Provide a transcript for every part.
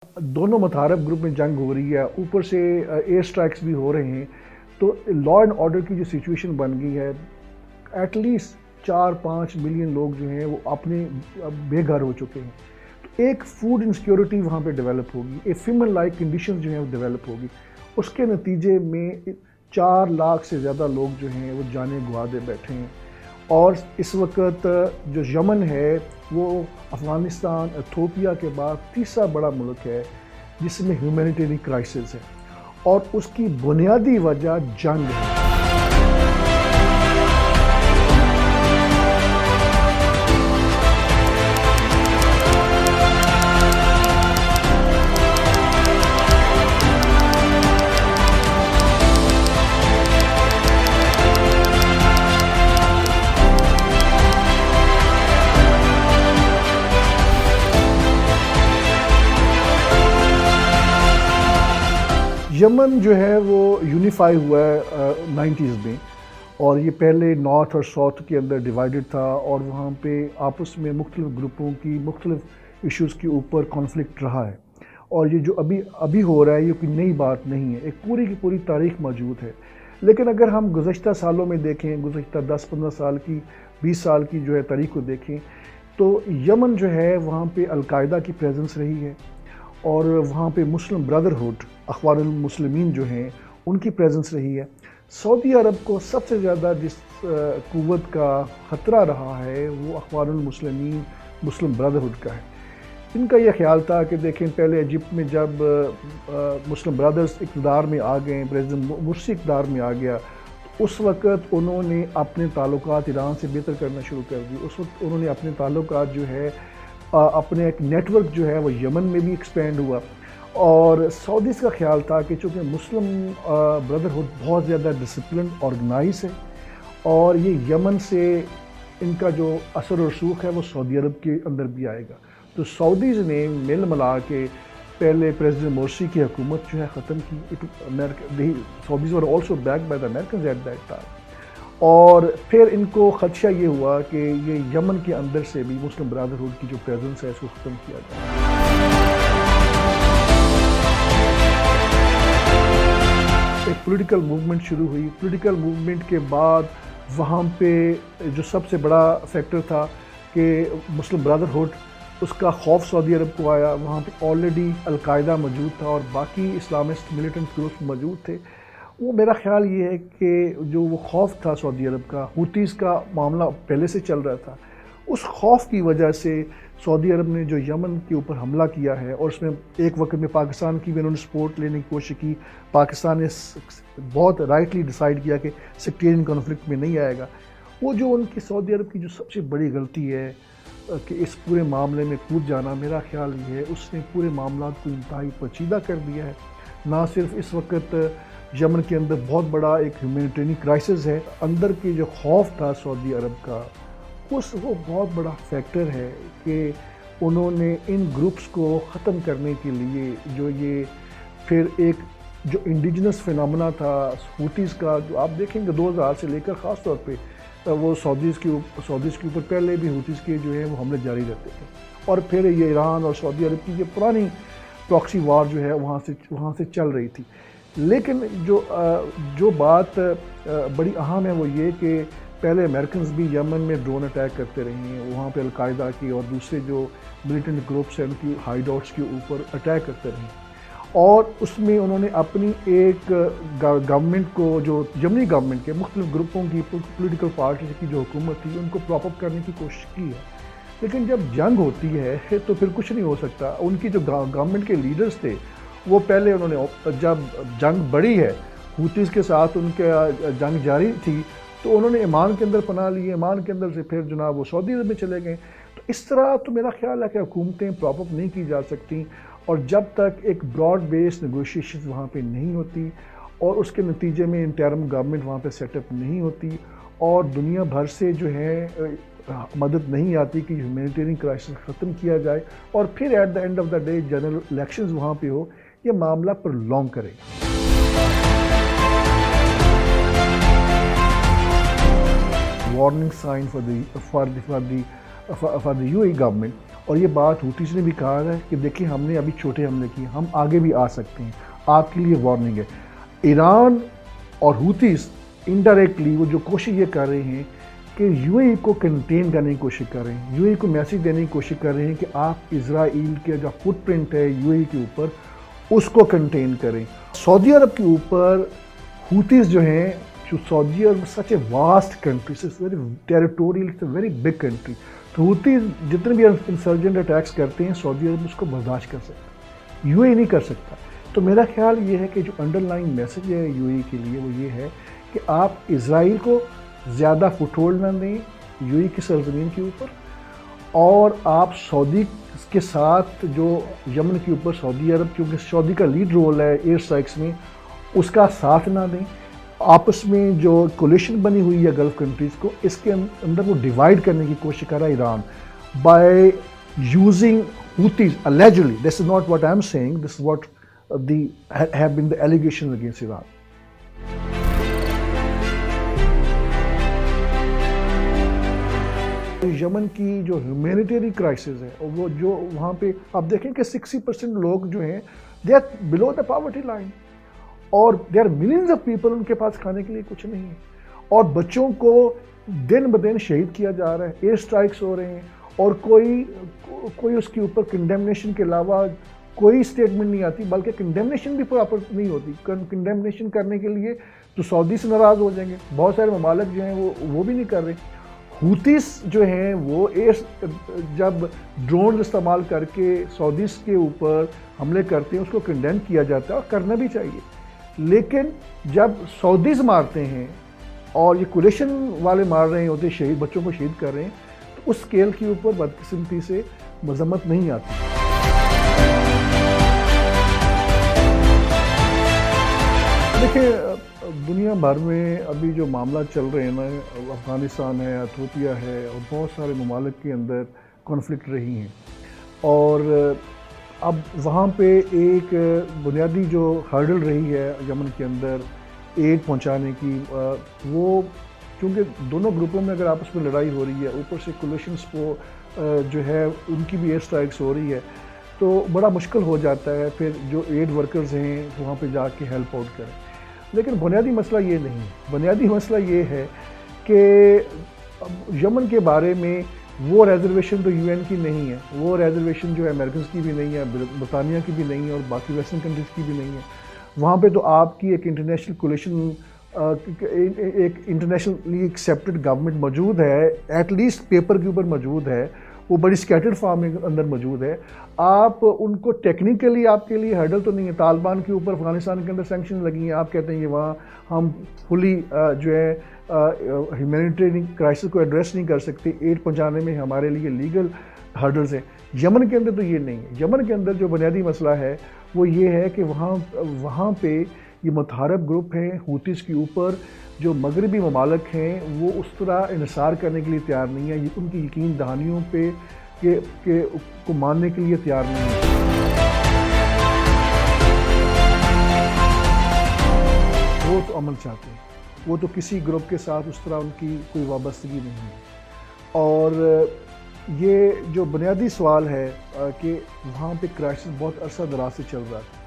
دونوں متحارب گروپ میں جنگ ہو رہی ہے، اوپر سے ایئر سٹرائکس بھی ہو رہے ہیں، تو لا اینڈ آرڈر کی جو سچویشن بن گئی ہے، ایٹ لیسٹ 4-5 ملین لوگ جو ہیں وہ اپنے بے گھر ہو چکے ہیں. تو ایک فوڈ انسیکیورٹی وہاں پہ ڈیولپ ہوگی، ایک فیمن لائک کنڈیشن جو ہیں وہ ڈیولپ ہوگی. اس کے نتیجے میں 4 لاکھ سے زیادہ لوگ جو ہیں وہ جانیں گوا دے بیٹھے ہیں. اور اس وقت جو یمن ہے وہ افغانستان، ایتھوپیا کے بعد تیسرا بڑا ملک ہے جس میں ہیومینیٹیرین کرائسس ہے، اور اس کی بنیادی وجہ جنگ ہے. یمن جو ہے وہ یونیفائی ہوا ہے 90s میں، اور یہ پہلے نارتھ اور ساؤتھ کے اندر ڈیوائیڈڈ تھا، اور وہاں پہ آپس میں مختلف گروپوں کی مختلف ایشوز کے اوپر کانفلکٹ رہا ہے. اور یہ جو ابھی ہو رہا ہے یہ کوئی نئی بات نہیں ہے، ایک پوری کی پوری تاریخ موجود ہے. لیکن اگر ہم گزشتہ سالوں میں دیکھیں، گزشتہ 10-15 سال کی 20 سال کی جو ہے تاریخ کو دیکھیں، تو یمن جو ہے وہاں پہ القاعدہ کی پریزنس رہی ہے، اور وہاں پہ مسلم بردرہڈ، اخوان المسلمین جو ہیں ان کی پریزنس رہی ہے. سعودی عرب کو سب سے زیادہ جس قوت کا خطرہ رہا ہے وہ اخوان المسلمین، مسلم بردرہڈ کا ہے. ان کا یہ خیال تھا کہ دیکھیں، پہلے ایجپٹ میں جب مسلم برادرز اقتدار میں آ گئے، پریزیڈنٹ مرسی اقتدار میں آ گیا، اس وقت انہوں نے اپنے تعلقات ایران سے بہتر کرنا شروع کر دی. اس وقت انہوں نے اپنے تعلقات جو ہے اپنے ایک نیٹ ورک جو ہے وہ یمن میں بھی ایکسپینڈ ہوا. اور سعودیز کا خیال تھا کہ چونکہ مسلم بردرہڈ بہت زیادہ ڈسپلن آرگنائز ہے، اور یہ یمن سے ان کا جو اثر و رسوخ ہے وہ سعودی عرب کے اندر بھی آئے گا، تو سعودیز نے مل ملا کے پہلے پریزیڈنٹ مورسی کی حکومت جو ہے ختم کی. Saudis were also back by the Americans at that time. اور پھر ان کو خدشہ یہ ہوا کہ یہ یمن کے اندر سے بھی مسلم برادرہڈ کی جو پریزنس ہے اس کو ختم کیا جائے. ایک پولیٹیکل موومنٹ شروع ہوئی. پولیٹیکل موومنٹ کے بعد وہاں پہ جو سب سے بڑا فیکٹر تھا کہ مسلم برادرہڈ، اس کا خوف سعودی عرب کو آیا. وہاں پہ آلریڈی القاعدہ موجود تھا اور باقی اسلامسٹ ملیٹنٹ گروپس موجود تھے. وہ میرا خیال یہ ہے کہ جو وہ خوف تھا سعودی عرب کا، ہوتیز کا معاملہ پہلے سے چل رہا تھا، اس خوف کی وجہ سے سعودی عرب نے جو یمن کے اوپر حملہ کیا ہے، اور اس میں ایک وقت میں پاکستان کی بھی انہوں نے سپورٹ لینے کی کوشش کی. پاکستان نے بہت رائٹلی ڈیسائیڈ کیا کہ سیکٹیرین کانفلکٹ میں نہیں آئے گا. وہ جو ان کی سعودی عرب کی جو سب سے بڑی غلطی ہے کہ اس پورے معاملے میں کود جانا، میرا خیال یہ ہے اس نے پورے معاملات کو انتہائی پیچیدہ کر دیا ہے. نہ صرف اس وقت یمن کے اندر بہت بڑا ایک ہیومینیٹیرین کرائسس ہے، اندر کے جو خوف تھا سعودی عرب کا، وہ بہت بڑا فیکٹر ہے کہ انہوں نے ان گروپس کو ختم کرنے کے لیے جو یہ پھر ایک جو انڈیجنس فینامنا تھا ہوتیز کا، جو آپ دیکھیں گے 2000 سے لے کر خاص طور پہ وہ سعودیز کے اوپر پہلے بھی ہوتیز کے جو ہیں وہ حملے جاری رہتے تھے، اور پھر یہ ایران اور سعودی عرب کی یہ پرانی پراکسی وار جو ہے وہاں سے چل رہی تھی. لیکن جو بات بڑی اہم ہے وہ یہ کہ پہلے امریکنز بھی یمن میں ڈرون اٹیک کرتے رہے ہیں، وہاں پہ القاعدہ کی اور دوسرے جو ملیٹنٹ گروپس ہیں ان کی ہائیڈ آؤٹس کے اوپر اٹیک کرتے رہے، اور اس میں انہوں نے اپنی ایک گورنمنٹ کو، جو یمنی گورنمنٹ کے مختلف گروپوں کی پولیٹیکل پارٹیز کی جو حکومت تھی ان کو پراپ اپ کرنے کی کوشش کی ہے. لیکن جب جنگ ہوتی ہے تو پھر کچھ نہیں ہو سکتا. ان کی جو گورنمنٹ کے لیڈرز تھے وہ پہلے انہوں نے جب جنگ بڑھی ہے، ہوتیز کے ساتھ ان کا جنگ جاری تھی، تو انہوں نے ایمان کے اندر پناہ لی. ایمان کے اندر سے پھر جناب وہ سعودی عرب میں چلے گئے. تو اس طرح تو میرا خیال ہے کہ حکومتیں پراپ اپ نہیں کی جا سکتی، اور جب تک ایک براڈ بیس نیگوشیشنز وہاں پہ نہیں ہوتی، اور اس کے نتیجے میں انٹرم گورنمنٹ وہاں پہ سیٹ اپ نہیں ہوتی، اور دنیا بھر سے جو ہے مدد نہیں آتی کہ ہیومینیٹیرین کرائسس ختم کیا جائے، اور پھر at the end of the day general elections وہاں پہ ہو، یہ معاملہ پر لانگ کرے گا. Warning sign for the UAE government اور یہ بات ہوتیز نے بھی کہا ہے کہ دیکھیں ہم نے ابھی چھوٹے حملے کیے، ہم آگے بھی آ سکتے ہیں، آپ کے لیے وارننگ ہے۔ ایران اور ہوتیز انڈائریکٹلی وہ جو کوشش یہ کر رہے ہیں کہ یو اے ای کو کنٹین کرنے کی کوشش کر رہے ہیں، یو اے ای کو میسیج دینے کی کوشش کر رہے ہیں کہ آپ اسرائیل کے جو فٹ پرنٹ ہے یو اے ای کے اوپر اس کو کنٹین کریں۔ سعودی عرب کے اوپر ہوتیز جو ہیں، جو Saudi Arab such a vast country, it's very territorial, it's a very big country, تو ہوتیز جتنے بھی انسرجنٹ اٹیکس کرتے ہیں سعودی عرب اس کو برداشت کر سکتا، یو اے ای نہیں کر سکتا۔ تو میرا خیال یہ ہے کہ جو انڈر لائن میسیج ہے یو اے ای کے لیے وہ یہ ہے کہ آپ اسرائیل کو زیادہ فٹ ہولڈ نہ دیں یو اے ای کی سرزمین کے اوپر، اور آپ سعودی کے ساتھ جو یمن کے اوپر سعودی عرب، کیونکہ سعودی کا لیڈ رول ہے ایئر اسٹرائکس میں، اس کا ساتھ نہ دیں۔ آپس میں جو کولیشن بنی ہوئی ہے گلف کنٹریز کو، اس کے اندر وہ ڈیوائیڈ کرنے کی کوشش کر رہا ہے Iran by using Houthis allegedly. This is not what I am saying, this is what have been the allegations against Iran. یمن کی جو ہیومینیٹیرین کرائسس ہے وہ جو وہاں پہ آپ دیکھیں کہ 60% لوگ جو ہیں they are below the poverty line, اور they are millions of people, ان کے پاس کھانے کے لیے کچھ نہیں ہے، اور بچوں کو دن بدن شہید کیا جا رہا ہے، ایئر اسٹرائکس ہو رہے ہیں، اور کوئی اس کے اوپر کنڈیمنیشن کے علاوہ کوئی اسٹیٹمنٹ نہیں آتی، بلکہ کنڈیمنیشن بھی پراپر نہیں ہوتی۔ کنڈیمنیشن کرنے کے لیے تو سعودی سے ناراض ہو جائیں گے، بہت سارے ممالک جو ہیں وہ بھی نہیں کر رہے۔ ہوتیز جو ہیں وہ جب ڈرون استعمال کر کے سعودیز کے اوپر حملے کرتے ہیں اس کو کنڈیم کیا جاتا ہے، اور کرنا بھی چاہیے، لیکن جب سعودیز مارتے ہیں اور یہ کولیشن والے مار رہے ہوتے، شہید بچوں کو شہید کر رہے ہیں، تو اس اسکیل کے اوپر بدقسمتی سے مذمت نہیں آتی۔ دیکھیں دنیا بھر میں ابھی جو معاملہ چل رہے ہیں نا، افغانستان ہے، ایتھوپیا ہے، اور بہت سارے ممالک کے اندر کانفلکٹ رہی ہیں، اور اب وہاں پہ ایک بنیادی جو ہرڈل رہی ہے یمن کے اندر ایڈ پہنچانے کی، وہ کیونکہ دونوں گروپوں میں اگر آپس میں لڑائی ہو رہی ہے، اوپر سے کولیشنز کو جو ہے ان کی بھی ایئر اسٹرائکس ہو رہی ہے، تو بڑا مشکل ہو جاتا ہے پھر جو ایڈ ورکرز ہیں وہاں پہ جا کے ہیلپ آؤٹ کریں۔ لیکن بنیادی مسئلہ یہ نہیں، بنیادی مسئلہ یہ ہے کہ یمن کے بارے میں وہ ریزرویشن تو یو این کی نہیں ہے، وہ ریزرویشن جو ہے امریکنز کی بھی نہیں ہے، برطانیہ کی بھی نہیں ہے، اور باقی ویسٹرن کنٹریز کی بھی نہیں ہے۔ وہاں پہ تو آپ کی ایک انٹرنیشنل کولیشن، ایک انٹرنیشنلی ایکسیپٹڈ گورنمنٹ موجود ہے، ایٹ لیسٹ پیپر کے اوپر موجود ہے، وہ بڑی اسکیٹرڈ فارم میں اندر موجود ہے۔ آپ ان کو ٹیکنیکلی آپ کے لیے ہرڈل تو نہیں ہے۔ طالبان کے اوپر افغانستان کے اندر سینکشن لگی ہیں، آپ کہتے ہیں کہ وہاں ہم فلی جو ہے ہیومینیٹیرین کرائسس کو ایڈریس نہیں کر سکتے، ایڈ پہنچانے میں ہمارے لیے لیگل ہرڈلز ہیں۔ یمن کے اندر تو یہ نہیں ہے۔ یمن کے اندر جو بنیادی مسئلہ ہے وہ یہ ہے کہ وہاں پہ یہ متحارب گروپ ہیں ہوتیز کے اوپر، جو مغربی ممالک ہیں وہ اس طرح انحصار کرنے کے لیے تیار نہیں ہے، ان کی یقین دہانیوں پہ کہ کو ماننے کے لیے تیار نہیں ہے۔ وہ تو امن چاہتے ہیں، وہ تو کسی گروپ کے ساتھ اس طرح ان کی کوئی وابستگی نہیں ہے۔ اور یہ جو بنیادی سوال ہے کہ وہاں پہ کرائسس بہت عرصہ دراز سے چل رہا تھا۔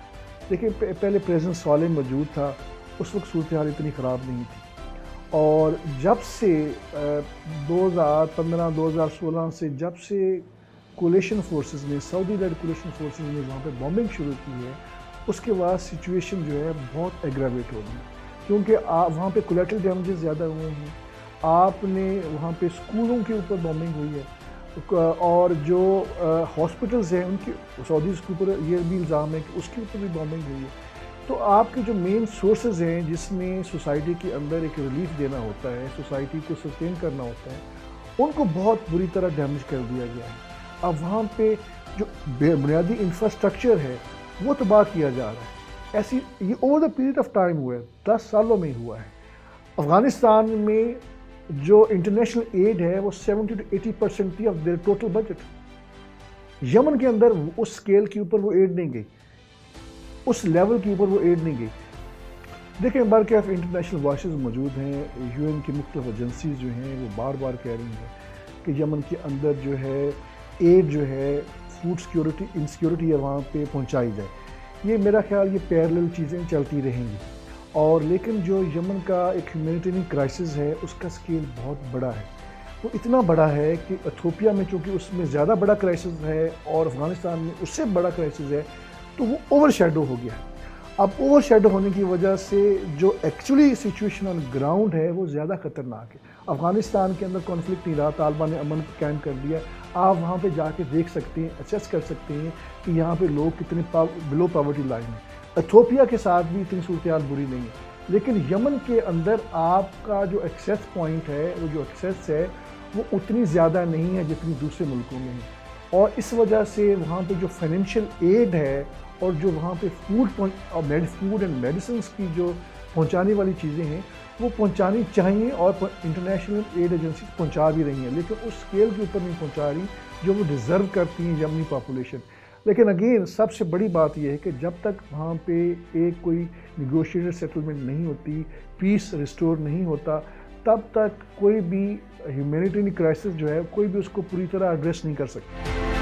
دیکھیں پہلے پریزیڈنٹ صالح موجود تھا، اس وقت صورتحال اتنی خراب نہیں تھی، اور جب سے 2015-2016 سے جب سے کولیشن فورسز نے، سعودی لیڈ کولیشن فورسز نے وہاں پہ بامبنگ شروع کی ہے، اس کے بعد سچویشن جو ہے بہت ایگراویٹ ہو گئی، کیونکہ وہاں پہ کولیٹرل ڈیمیجز زیادہ ہوئے ہیں۔ آپ نے وہاں پہ اسکولوں کے اوپر بامبنگ ہوئی ہے، اور جو ہاسپٹلز ہیں ان کی سعودیز کے اوپر یہ بھی الزام ہے کہ اس کے اوپر بھی بامبنگ ہوئی ہے۔ تو آپ کے جو مین سورسز ہیں جس میں سوسائٹی کے اندر ایک ریلیف دینا ہوتا ہے، سوسائٹی کو سسٹین کرنا ہوتا ہے، ان کو بہت بری طرح ڈیمیج کر دیا گیا ہے۔ اب وہاں پہ جو بنیادی انفراسٹرکچر ہے وہ تباہ کیا جا رہا ہے۔ ایسی یہ over the period of time ہوا ہے، 10 سالوں میں ہوا ہے۔ افغانستان میں جو انٹرنیشنل ایڈ ہے وہ 70 to 80% تھی آف دیئر ٹوٹل بجٹ۔ یمن کے اندر اس اسکیل کے اوپر وہ ایڈ نہیں گئی، اس لیول کے اوپر وہ ایڈ نہیں گئی۔ دیکھیں بلکہ انٹرنیشنل وائسز موجود ہیں، یو این کی مختلف ایجنسیز جو ہیں وہ بار بار کہہ رہی ہیں کہ یمن کے اندر جو ہے ایڈ جو ہے فوڈ سیکورٹی انسیکورٹی ہے وہاں پہ پہنچائی جائے. یہ میرا خیال یہ پیرلل چیزیں چلتی رہیں گی. اور لیکن جو یمن کا ایک ہیومینیٹیرین کرائسس ہے اس کا سکیل بہت بڑا ہے. وہ اتنا بڑا ہے کہ ایتھوپیا میں چونکہ اس میں زیادہ بڑا کرائسس ہے اور افغانستان میں اس سے بڑا کرائسس ہے تو وہ اوور شیڈو ہو گیا ہے. اب اوور شیڈو ہونے کی وجہ سے جو ایکچولی سچویشن آن گراؤنڈ ہے وہ زیادہ خطرناک ہے. افغانستان کے اندر کانفلکٹ نہیں رہا, طالبان نے امن قائم کر دیا. آپ وہاں پہ جا کے دیکھ سکتے ہیں, اسیس کر سکتے ہیں کہ یہاں پہ لوگ کتنے بلو پاورٹی لائن ہیں. ایتھوپیا کے ساتھ بھی اتنی صورتحال بری نہیں ہے, لیکن یمن کے اندر آپ کا جو ایکسیس پوائنٹ ہے, وہ جو ایکسیس ہے وہ اتنی زیادہ نہیں ہے جتنی دوسرے ملکوں میں ہے. اور اس وجہ سے وہاں پہ جو فائنینشیل ایڈ ہے اور جو وہاں پہ فوڈ اینڈ میڈیسنس کی جو پہنچانے والی چیزیں ہیں وہ پہنچانی چاہیے, اور انٹرنیشنل ایڈ ایجنسیز پہنچا بھی رہی ہیں, لیکن اس اسکیل کے اوپر نہیں پہنچا رہی جو وہ ڈیزرو کرتی ہیں یمنی پاپولیشن. لیکن اگین سب سے بڑی بات یہ ہے کہ جب تک وہاں پہ ایک کوئی نیگوشیٹڈ سیٹلمنٹ نہیں ہوتی, پیس ریسٹور نہیں ہوتا, تب تک کوئی بھی ہیومینیٹیرین کرائسس جو ہے کوئی بھی اس کو پوری طرح ایڈریس نہیں کر سکتا.